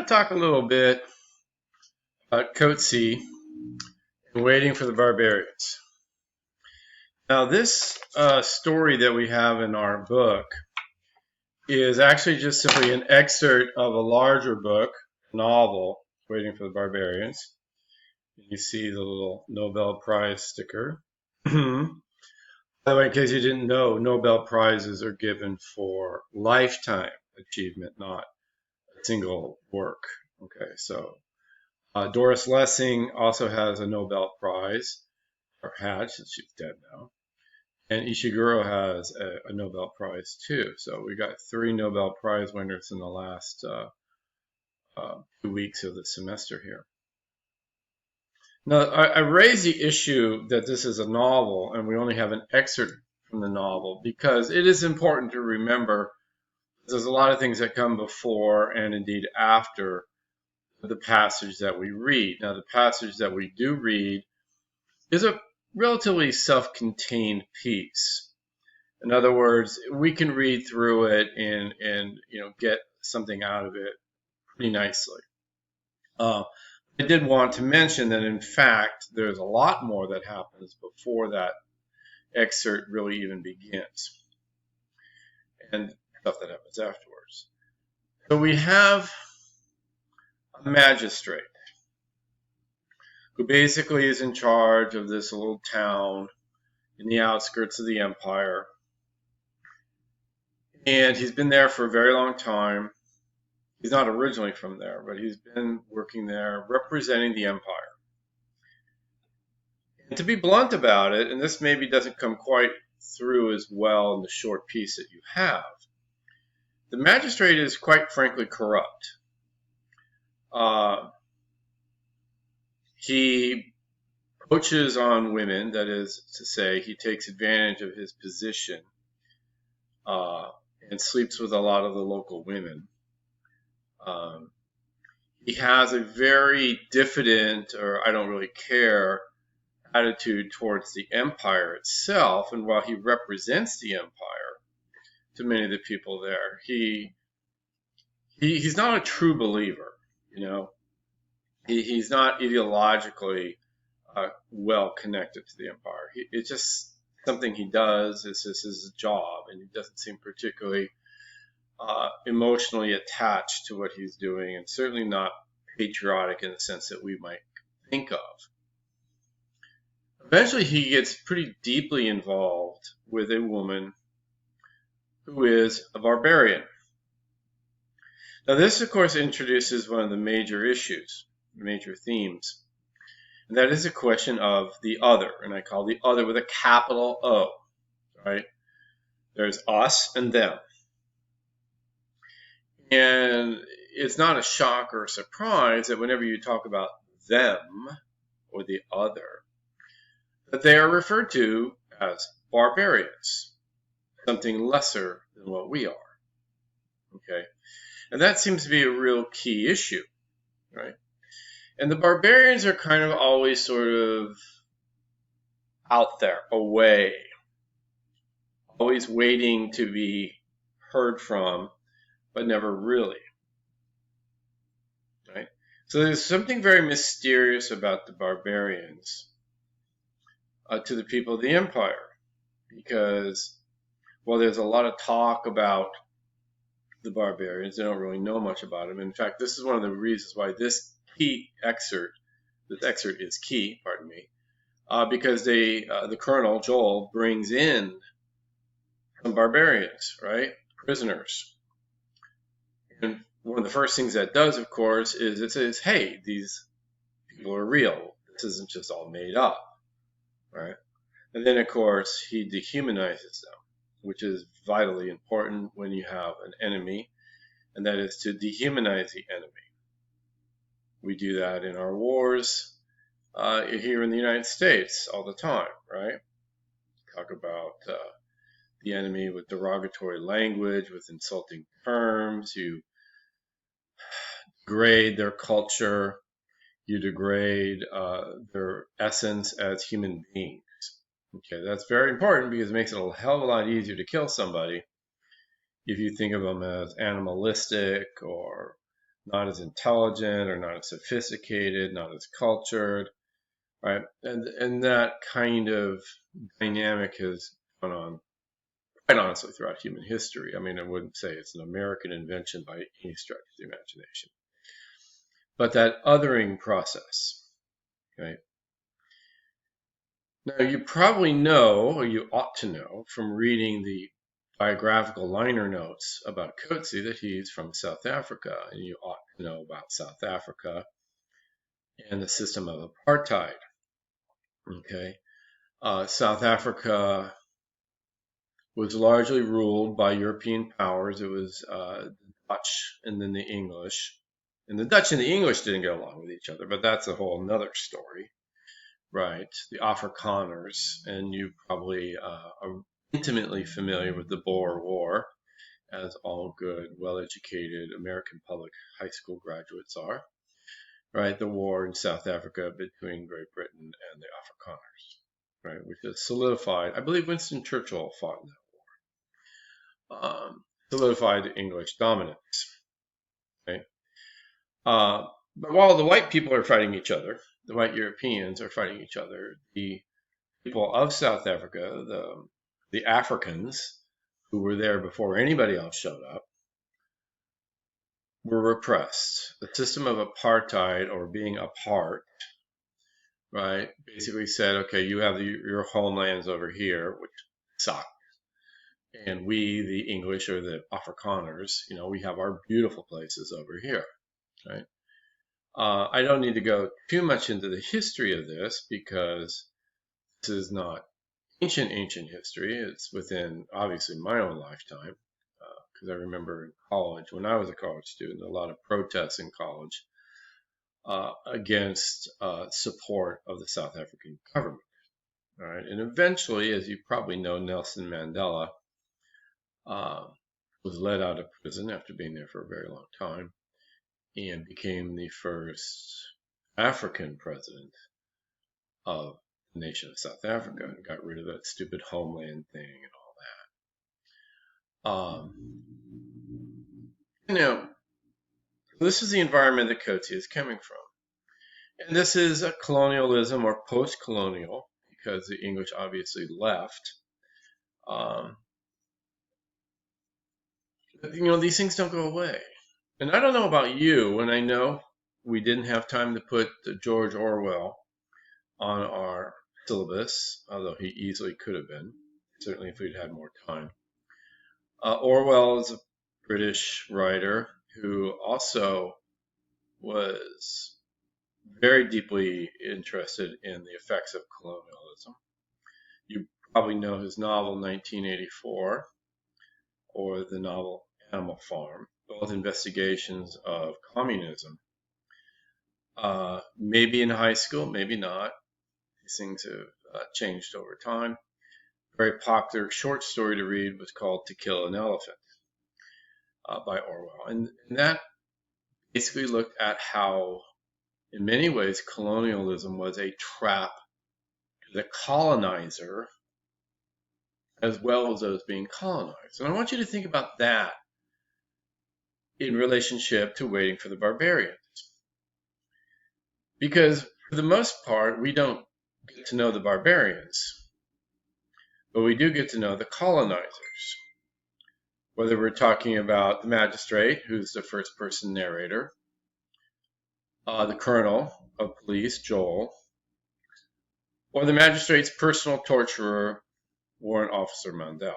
to talk a little bit about Coetzee and Waiting for the Barbarians. Now, this story that we have in our book is actually just simply an excerpt of a larger book, a novel, Waiting for the Barbarians. You see the little Nobel Prize sticker. By the way, in case you didn't know, Nobel Prizes are given for lifetime achievement, not a single work. Okay, so Doris Lessing also has a Nobel Prize, or had, since she's dead now. And Ishiguro has a Nobel Prize too. So we got 3 Nobel Prize winners in the last 2 weeks of the semester here. Now, I raise the issue that this is a novel and we only have an excerpt from the novel because it is important to remember there's a lot of things that come before and indeed after the passage that we read. Now, the passage that we do read is a relatively self-contained piece. In other words, we can read through it and get something out of it pretty nicely. I did want to mention that, in fact, there's a lot more that happens before that excerpt really even begins, and stuff that happens afterwards. So we have a magistrate who basically is in charge of this little town in the outskirts of the empire. And he's been there for a very long time. He's not originally from there, but he's been working there representing the empire. And to be blunt about it, and this maybe doesn't come quite through as well in the short piece that you have, the magistrate is quite frankly corrupt. He poaches on women, that is to say, he takes advantage of his position and sleeps with a lot of the local women. He has a very diffident, or I don't really care, attitude towards the empire itself. And while he represents the empire to many of the people there, he's not a true believer, He's not ideologically well connected to the empire. It's just something he does. It's just his job, and he doesn't seem particularly emotionally attached to what he's doing, and certainly not patriotic in the sense that we might think of. Eventually, he gets pretty deeply involved with a woman who is a barbarian. Now, this, of course, introduces one of the major issues, major themes, and that is the question of the other, and I call the other with a capital O, right? There's us and them. And it's not a shock or a surprise that whenever you talk about them or the other, that they are referred to as barbarians, something lesser than what we are, okay? And that seems to be a real key issue, right? And the barbarians are kind of always sort of out there, away, always waiting to be heard from, but never really, right? So there's something very mysterious about the barbarians to the people of the empire, because while there's a lot of talk about the barbarians, they don't really know much about them. In fact, this is one of the reasons why this excerpt is key, pardon me, because the colonel, Joel, brings in some barbarians, right? Prisoners. And one of the first things that does, of course, is it says, hey, these people are real. This isn't just all made up, right? And then, of course, he dehumanizes them, which is vitally important when you have an enemy, and that is to dehumanize the enemy. We do that in our wars here in the United States all the time, right? Talk about the enemy with derogatory language, with insulting terms. You degrade their culture. You degrade their essence as human beings. Okay, that's very important because it makes it a hell of a lot easier to kill somebody if you think of them as animalistic or not as intelligent or not as sophisticated, not as cultured, right? And that kind of dynamic has gone on quite honestly throughout human history. I mean, I wouldn't say it's an American invention by any stretch of the imagination. But that othering process, right? Now, you probably know, or you ought to know, from reading the biographical liner notes about Coetzee that he's from South Africa, and you ought to know about South Africa and the system of apartheid. Okay, South Africa was largely ruled by European powers. It was the Dutch and then the English. And the Dutch and the English didn't get along with each other, but that's a whole nother story, right? The Afrikaners, and you probably are intimately familiar with the Boer War, as all good, well-educated American public high school graduates are, right? The war in South Africa between Great Britain and the Afrikaners, right? Which has solidified, I believe Winston Churchill fought in that. Solidified English dominance. Okay? But while the white people are fighting each other, the white Europeans are fighting each other, the people of South Africa, the Africans who were there before anybody else showed up, were repressed. The system of apartheid, or being apart, right, basically said, okay, you have your homelands over here, which suck. And we, the English or the Afrikaners, we have our beautiful places over here, right? I don't need to go too much into the history of this because this is not ancient history. It's within, obviously, my own lifetime because I remember in college, when I was a college student, a lot of protests in college against support of the South African government, all right? And eventually, as you probably know, Nelson Mandela was let out of prison after being there for a very long time and became the first African president of the nation of South Africa and got rid of that stupid homeland thing and all that. This is the environment that Coetzee is coming from. And this is a colonialism or post-colonial because the English obviously left. These things don't go away. And I don't know about you, and I know we didn't have time to put George Orwell on our syllabus, although he easily could have been, certainly if we'd had more time. Orwell is a British writer who also was very deeply interested in the effects of colonialism. You probably know his novel 1984 or the novel Animal Farm, both investigations of communism. Maybe in high school, maybe not. These things have changed over time. A very popular short story to read was called To Kill an Elephant by Orwell. And that basically looked at how, in many ways, colonialism was a trap to the colonizer as well as those being colonized. And I want you to think about that in relationship to Waiting for the Barbarians. Because for the most part, we don't get to know the barbarians, but we do get to know the colonizers. Whether we're talking about the magistrate, who's the first person narrator, the colonel of police, Joel, or the magistrate's personal torturer, Warrant Officer Mandel.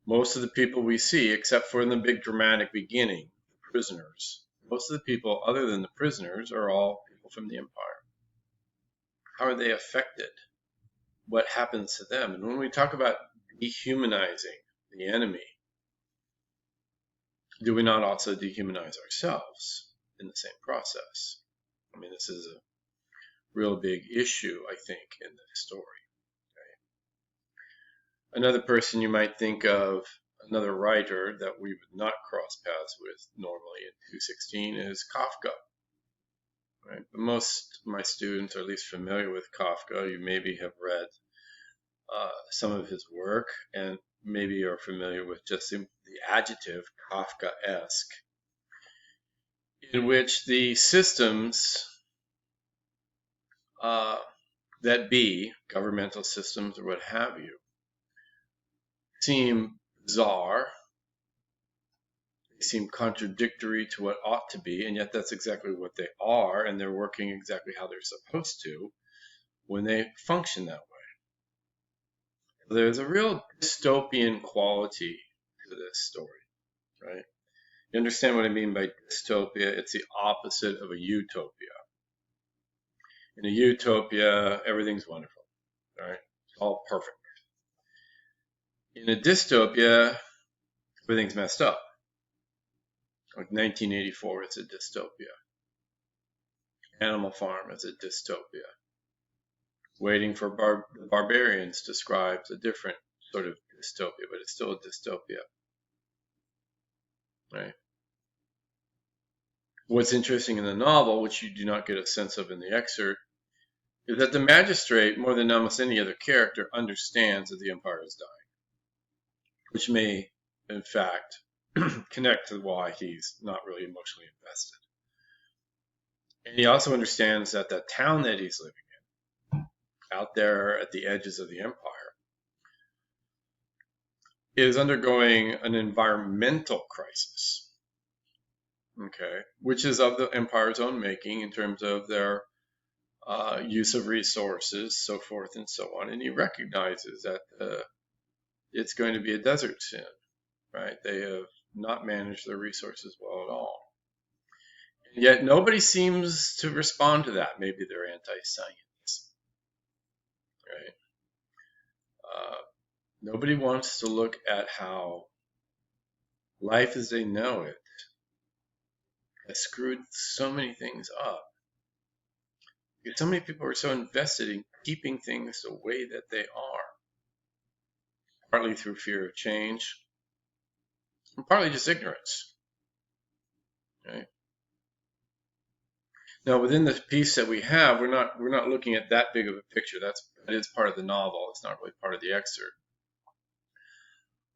Most of the people we see, except for in the big dramatic beginning, the prisoners, most of the people other than the prisoners are all people from the empire. How are they affected? What happens to them? And when we talk about dehumanizing the enemy, do we not also dehumanize ourselves in the same process? I mean, this is a real big issue, I think, in this story. Okay? Another person you might think of, another writer that we would not cross paths with normally in 216 is Kafka. Right? But most of my students are at least familiar with Kafka. You maybe have read some of his work and maybe are familiar with just the adjective Kafkaesque. in which the systems that be, governmental systems or what have you, seem bizarre, they seem contradictory to what ought to be, and yet that's exactly what they are, and they're working exactly how they're supposed to when they function that way. There's a real dystopian quality to this story, right? You understand what I mean by dystopia? It's the opposite of a utopia. In a utopia, everything's wonderful, right? It's all perfect. In a dystopia, everything's messed up. Like 1984 is a dystopia. Animal Farm is a dystopia. Waiting for the Barbarians describes a different sort of dystopia, but it's still a dystopia, right? What's interesting in the novel, which you do not get a sense of in the excerpt, is that the magistrate, more than almost any other character, understands that the empire is dying, which may, in fact, connect to why he's not really emotionally invested. And he also understands that the town that he's living in, out there at the edges of the empire, is undergoing an environmental crisis, okay, which is of the empire's own making in terms of their use of resources, so forth and so on. And he recognizes that it's going to be a desert soon, right? They have not managed their resources well at all. And yet nobody seems to respond to that. Maybe they're anti-science, right? Nobody wants to look at how life as they know it has screwed so many things up. Because so many people are so invested in keeping things the way that they are, partly through fear of change, and partly just ignorance. Right? Now, within the piece that we have, we're not looking at that big of a picture. That is part of the novel. It's not really part of the excerpt.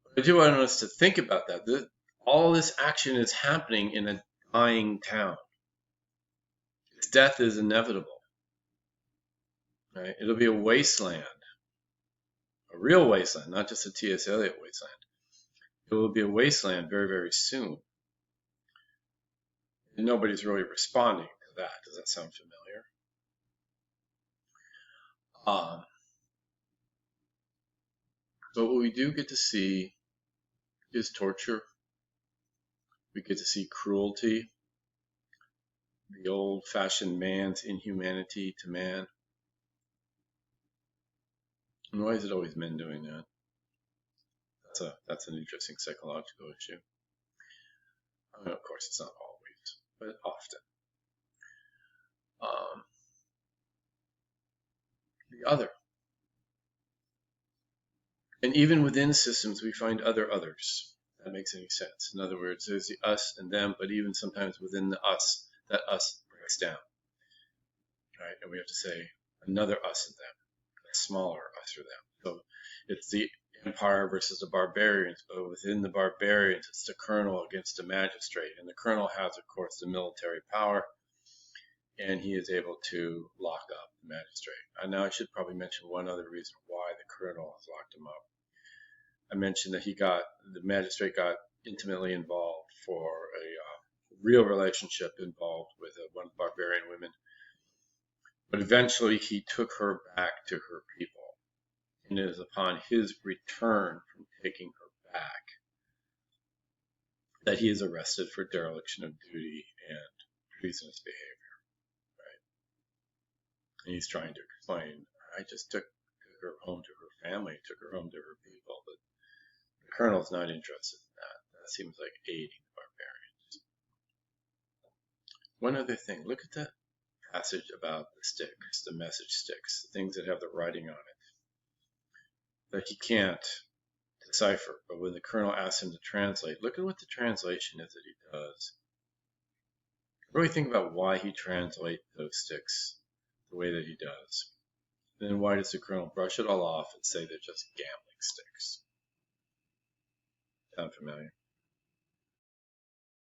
But I do want us to think about that. All this action is happening in a dying town. Its death is inevitable. Right? It'll be a wasteland, a real wasteland, not just a T.S. Eliot wasteland. It will be a wasteland very, very soon. And nobody's really responding to that. Does that sound familiar? But what we do get to see is torture. We get to see cruelty, the old-fashioned man's inhumanity to man. And why is it always men doing that? That's an interesting psychological issue. I mean, of course, it's not always, but often. The other. And even within systems, we find others. If that makes any sense. In other words, there's the us and them, but even sometimes within the us, that us breaks down. Right? And we have to say another us and them, a smaller us or them. So it's the empire versus the barbarians, but within the barbarians, it's the colonel against the magistrate. And the colonel has, of course, the military power, and he is able to lock up the magistrate. And now I should probably mention one other reason why the colonel has locked him up. I mentioned that the magistrate got intimately involved for a real relationship involved with one of the barbarian women. But eventually he took her back to her people. And it is upon his return from taking her back that he is arrested for dereliction of duty and treasonous behavior. Right? And he's trying to explain, I just took her home to her family, took her home to her people, but the colonel's not interested in that. That seems like aiding the barbarians. One other thing, look at that passage about the sticks, the message sticks, the things that have the writing on it that he can't decipher. But when the colonel asks him to translate, look at what the translation is that he does. Really think about why he translates those sticks the way that he does. And then why does the colonel brush it all off and say they're just gambling sticks? Sound familiar?